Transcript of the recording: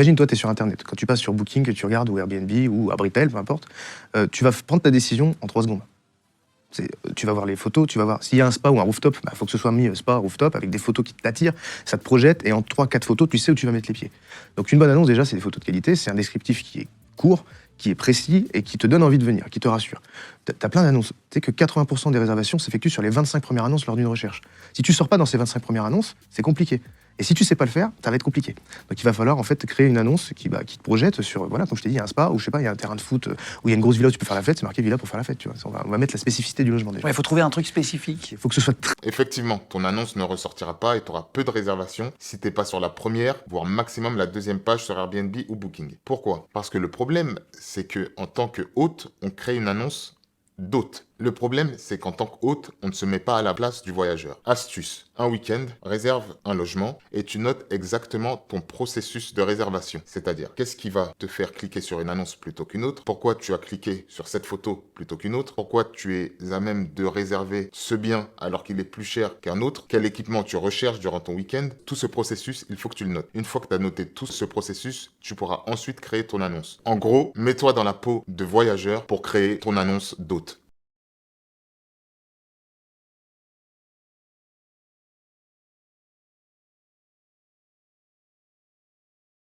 Imagine, toi, tu es sur Internet. Quand tu passes sur Booking, que tu regardes, ou Airbnb, ou Abritel, peu importe, tu vas prendre ta décision en 3 secondes. Tu vas voir les photos, tu vas voir s'il y a un spa ou un rooftop, il faut que ce soit mis spa, rooftop, avec des photos qui t'attirent, ça te projette, et en 3-4 photos, tu sais où tu vas mettre les pieds. Donc une bonne annonce, déjà, c'est des photos de qualité, c'est un descriptif qui est court, qui est précis, et qui te donne envie de venir, qui te rassure. T'as plein d'annonces. Tu sais que 80% des réservations s'effectuent sur les 25 premières annonces lors d'une recherche. Si tu sors pas dans ces 25 premières annonces, c'est compliqué. Et si tu sais pas le faire, ça va être compliqué. Donc il va falloir en fait créer une annonce qui te projette sur, voilà, comme je t'ai dit, il y a un spa, ou je sais pas, il y a un terrain de foot, où il y a une grosse villa où tu peux faire la fête, c'est marqué villa pour faire la fête, tu vois. On va mettre la spécificité du logement déjà. Ouais, il faut trouver un truc spécifique. Il faut que ce soit Effectivement, ton annonce ne ressortira pas et tu auras peu de réservations si t'es pas sur la première, voire maximum la deuxième page sur Airbnb ou Booking. Pourquoi? Parce que le problème, c'est que en tant que hôte, on crée une annonce d'hôte. Le problème, c'est qu'en tant qu'hôte, on ne se met pas à la place du voyageur. Astuce. Un week-end, réserve un logement et tu notes exactement ton processus de réservation. C'est-à-dire, qu'est-ce qui va te faire cliquer sur une annonce plutôt qu'une autre? Pourquoi tu as cliqué sur cette photo plutôt qu'une autre? Pourquoi tu es à même de réserver ce bien alors qu'il est plus cher qu'un autre? Quel équipement tu recherches durant ton week-end? Tout ce processus, il faut que tu le notes. Une fois que tu as noté tout ce processus, tu pourras ensuite créer ton annonce. En gros, mets-toi dans la peau de voyageur pour créer ton annonce d'hôte.